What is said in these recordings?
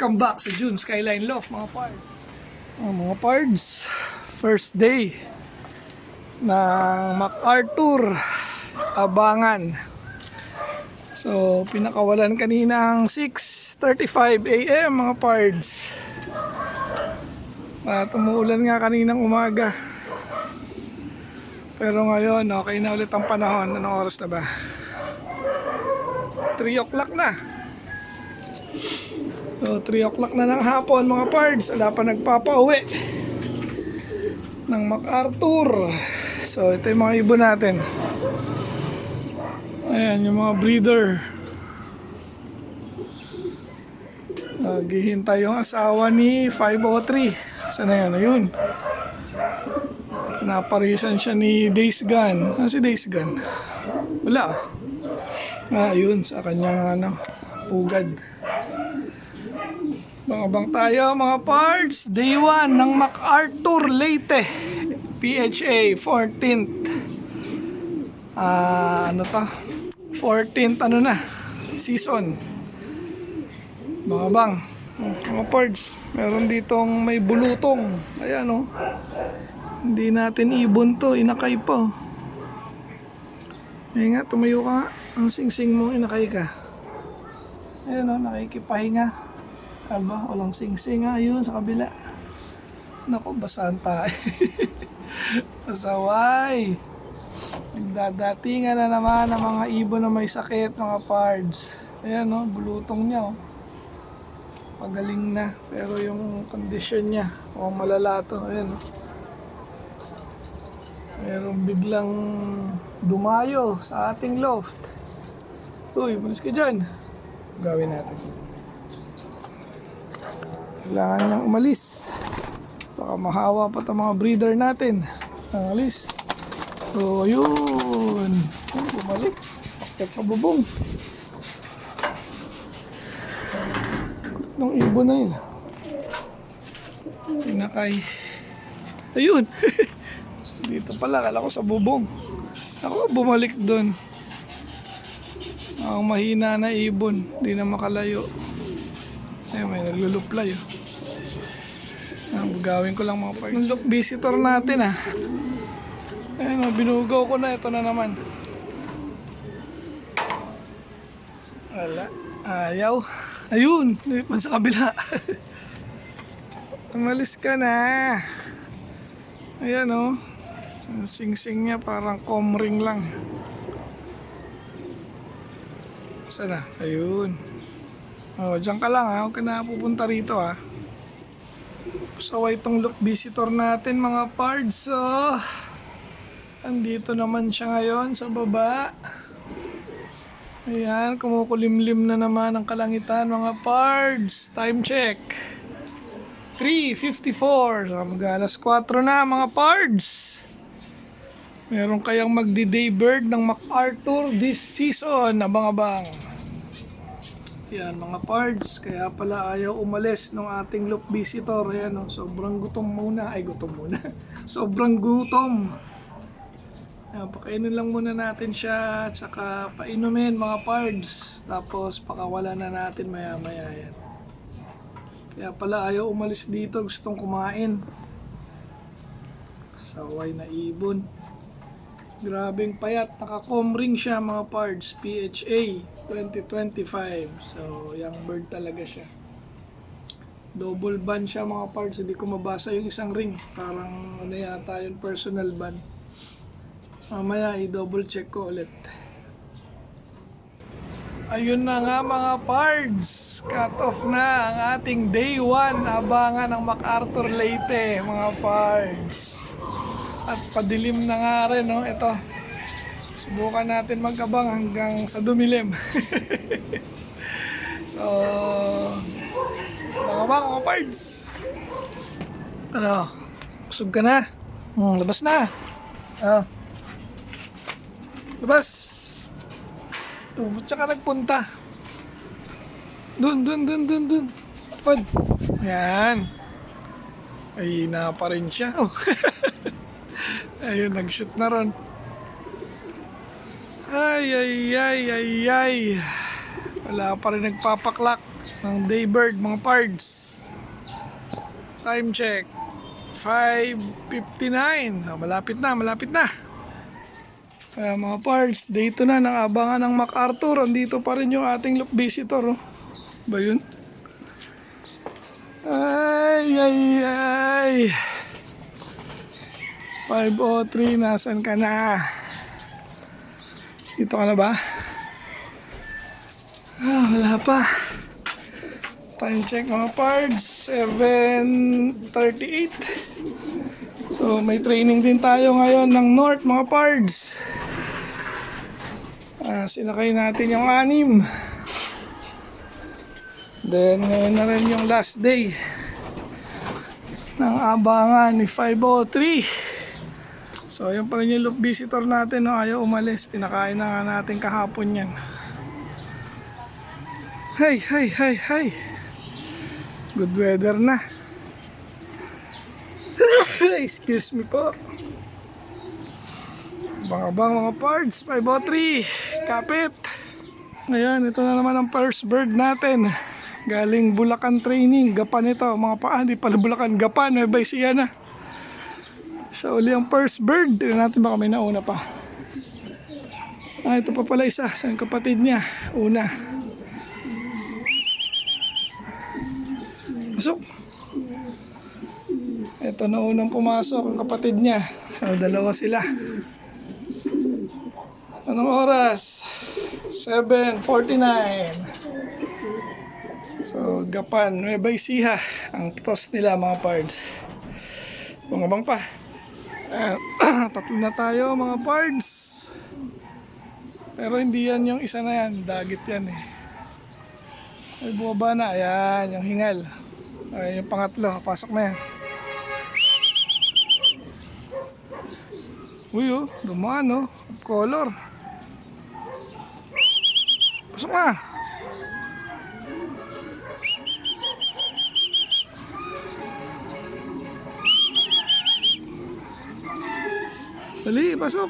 Welcome back sa June Skyline Loft mga pards. Mga pards, first day ng MacArthur Abangan. So pinakawalan kanina ang 6:35 AM mga pards. At umuulan nga kaninang umaga. Pero ngayon okay na ulit ang panahon. Anong oras na ba? 3 o'clock na. So 3 o'clock na ng hapon mga pards. Wala pa nagpapauwi ng MacArthur. So ito yung mga ibon natin. Ayan yung mga breeder. Naghihintay yung asawa ni 503. Saan na yan? Ayun. Naparisan siya ni Days Gun. Si Days Gun? Wala. Ayun sa kanyang pugad. Bang tayo mga parts. Day 1 ng MacArthur Leyte PHA 14th 14th season. Mga parts, meron ditong may bulutong. Ayan hindi natin ibon to, inakay pa. Ayan nga, tumayo ka. Ang singsing mo, inakay ka. Ayan nakikipahinga. Aba, walang sing-sing ayun sa kabila. Naku, basahan tayo. Pasaway. Nagdadatingan na naman ang mga ibon na may sakit, mga pards. Ayan bulutong niya pagaling na. Pero yung condition niya, malala to. Ayan Merong biglang dumayo sa ating loft. Uy, malis ka dyan. Gawin natin. Kailangan niyang umalis. Baka mahawa pa itong mga breeder natin. Alis. So, yun. Bumalik. Pakit sa bubong. Nung ibon na yun. Pinakay. Ayun. Dito pala. Kala ko sa bubong. Ako bumalik doon. Ang mahina na ibon. Hindi na makalayo. Ayun, may nagluluplay. Bugawin ko lang mga parts. Yung look visitor natin Ayun binugaw ko na. Ito na naman. Wala. Ayaw. Ayun. Lumipan sa kabila. Umalis ka na. Ayan Ang sing-sing niya parang comring lang. Sana? Ayun. Diyan ka lang huwag ka na pupunta rito Saway itong look visitor natin mga pards. Andito naman siya ngayon sa baba. Ayan, kumukulimlim na naman ang kalangitan mga pards. Time check 3:54. So mag-alas 4 na mga pards. Meron kayang magdi-day bird ng MacArthur this season. Abang-abang. Yan mga pards, kaya pala ayaw umalis ng ating look visitor. Ayan sobrang gutom muna. Sobrang gutom. Ayan, pakainin lang muna natin siya, tsaka painumin mga pards. Tapos pakawala na natin maya maya yan. Kaya pala ayaw umalis dito, gustong kumain. Saway na ibon. Grabing payat, naka-comring siya mga pards, PHA 2025. So, young bird talaga siya. Double band siya mga pards, hindi ko mabasa yung isang ring. Parang yata yung personal band. Mamaya i-double check ko ulit. Ayun na nga mga pards, cut off na ang ating day 1 abangan ng MacArthur Leyte mga pards. At padilim na nga rin ito. Subukan natin mag-abang hanggang sa dumilim. So, mga pards. Busog ka na? Labas na. Labas. Ba't ka nagpunta? Dun. Pad. Yan. Ay, na pa rin siya. Ayun, nag-shoot na ron. Ay. Wala pa rin nagpapaklak. ng Daybird mga pards. Time check 5:59. Malapit na, malapit na. Kaya mga pards, dito na nang-abangan ng MacArthur. Andito pa rin yung ating loop visitor, oh. Ba yun? Ay, ay, ay. 5:03, nasan ka na? Dito ka na ba? Wala pa. Time check mga pards, 7:38. So may training din tayo ngayon ng North mga pards. Sinakay natin yung 6. Then ngayon na rin yung last day ng abangan ni 5:03. So yun pa rin yung loop visitor natin, no? Ayaw umalis, pinakain na nga natin kahapon yan. Hey, hey, hey, hey. Good weather na. Excuse me po. Abang-abang mga pards, 5:03. Kapit. Ngayon, ito na naman ang first bird natin. Galing Bulacan training. Gapan ito. Mga hindi pala Bulacan. Gapan. Nueva Ecija na. Siya uli ang first bird. Tignan natin baka may nauna pa. Ito pa pala isa. Sa kapatid niya. Una. Pasok. Ito na unang pumasok ang kapatid niya. Dalawa sila. Anong oras? 7:49. So, Gapan, Nueva Ecija ang toss nila mga pards. Bangabang pa. Tatlo na tayo mga pards. Pero hindi yan yung isa na yan. Dagit yan eh. Ay, bumaba na. Ayan, yung hingal. Ayan yung pangatlo. Pasok na yan. Uy, oh, dumaan, oh. Color. Pasok na. Dali, pasok.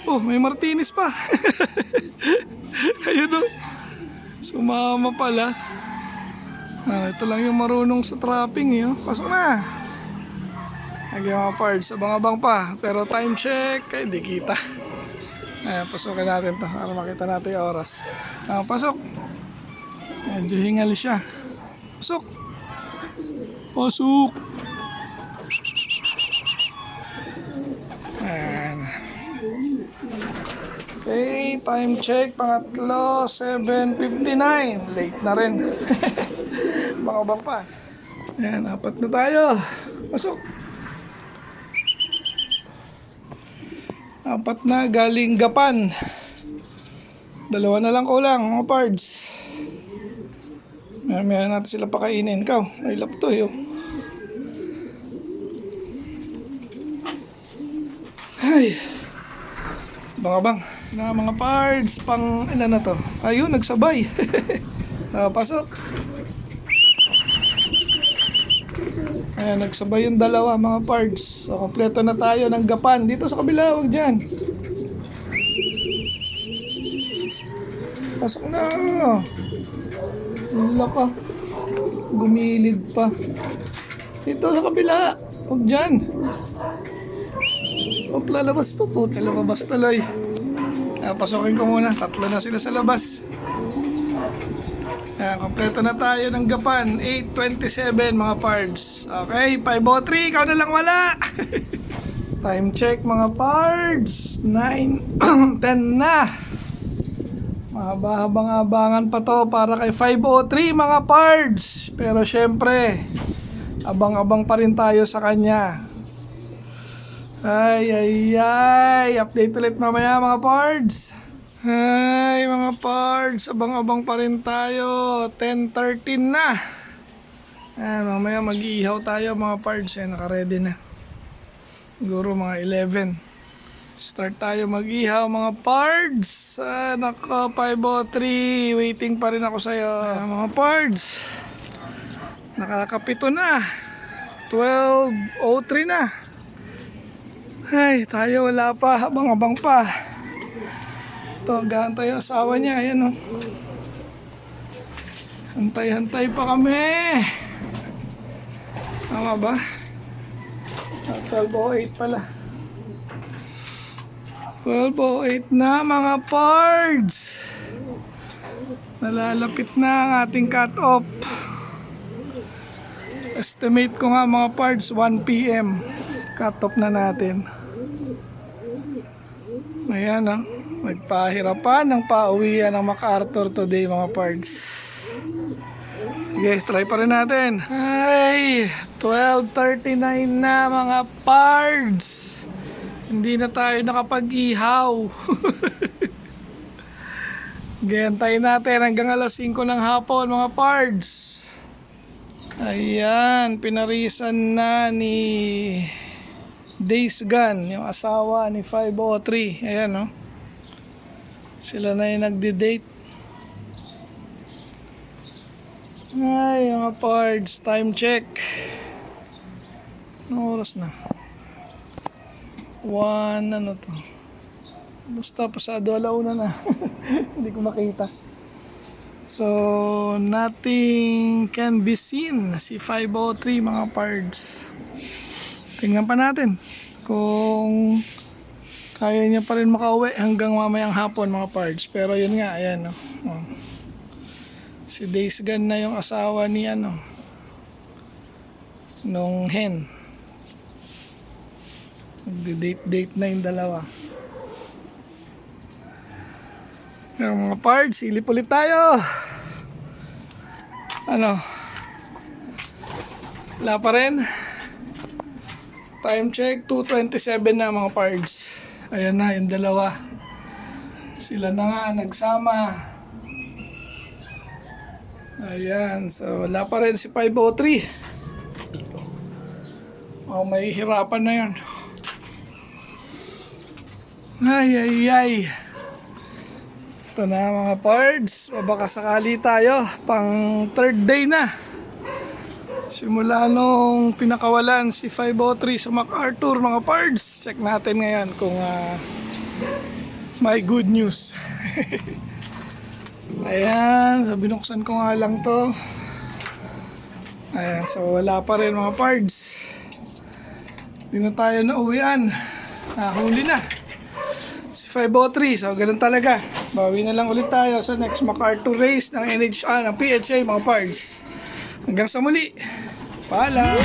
Oh, may Martinez pa. Ayun, oh. Sumama pala. Ito lang yung marunong sa trapping, eh, oh. Pasok na. Nagyan mga pards, abang-abang pa. Pero time check, ay di kita. Ayan, pasukin natin to para makita natin yung oras. Pasok. Medyo hingal siya. Pasok. Pasok. Ayan. Okay, time check, pangatlo, 7:59. Late na rin. Abang-abang pa. Ayan, 4 na tayo. Pasok. 4 na galing Gapan. 2 na lang kulang mga pards. Maya natin sila pakainin. Ikaw, may lapto yun. Ay, bang-abang na mga pards. Pang ilan na to? Ayun, nagsabay. Pasok. Ayan, nagsabay yung 2 mga pards. So, kompleto na tayo ng Gapan. Dito sa kabila, wag dyan. Pasok na. Wala pa. Gumilid pa. Dito sa kabila. Wag dyan. Huwag lalabas pa po. Lalabas tuloy. Pasukin ko muna. 3 na sila sa labas. Ayan, kompleto na tayo ng Gapan. 8:27 mga pards. Okay, 5:03. Ikaw na lang wala. Time check mga pards. 9:10 na. Mahaba-habang-abangan pa to para kay 5:03 mga pards. Pero syempre, abang-abang pa rin tayo sa kanya. Ay, ay, ay. Update ulit mamaya mga pards. Ay, mga pards. Abang-abang pa rin tayo. 10:13 na. Ayan, mamaya mag-iihaw tayo mga pards. Ayan, naka-ready na. Siguro mga 11. Start tayo mag-ihaw mga pards. Naka 5:03. Waiting pa rin ako sa'yo. Mga pards. Nakakapito na. 12:03 na. Ay, tayo wala pa. Abang-abang pa. Ito, gahantay yung asawa niya. Ayan, oh. Hantay-hantay pa kami. Tama ba? 12:08 pala. 12:08 na mga pards. Nalalapit na ang ating cut-off. Estimate ko nga mga pards 1 PM. Cut-off na natin. Ayan, oh. Magpahirapan ng pauwian ng MacArthur today mga pards. Sige, try pa rin natin. Ay, 12:39 na mga pards. Hindi na tayo nakapag-ihaw. Gantayin natin hanggang alas 5 ng hapon mga pards. Ayan, pinarisan na ni Days Gun, yung asawa ni 503. Ayan, no? Sila na yung nagde-date. Ay, mga pards, time check. Anong oras na? 1, ano to? Basta pasado alauna na. Hindi ko makita. So, nothing can be seen. Si 503 mga pards. Tingnan pa natin kung kaya niya pa rin makauwi hanggang mamayang hapon mga pards. Pero yun nga, ayan, no? Oh. Si Days Gun na yung asawa ni ano, nung hen. Nagde-date na yung dalawa. Pero mga pards, silip ulit tayo. Ano? Wala pa rin. Time check, 2:27 na mga pards. Ayan na yung dalawa. Sila na nga nagsama. Ayan, so wala pa rin si 503. Oh, may hirapan na yan. Ay. Ito na mga pards. Baka sakali tayo. Pang third day na. Simula nung pinakawalan si 503 sa MacArthur mga pards. Check natin ngayon kung may good news. Ayan. So binuksan ko nga lang to. Ayan. So wala pa rin mga pards. Hindi na tayo nauwian. Nahuli na si 503. So ganun talaga. Bawi na lang ulit tayo sa next MacArthur race ng NHA, ng PHA mga pards. Hanggang sa muli. Paalam.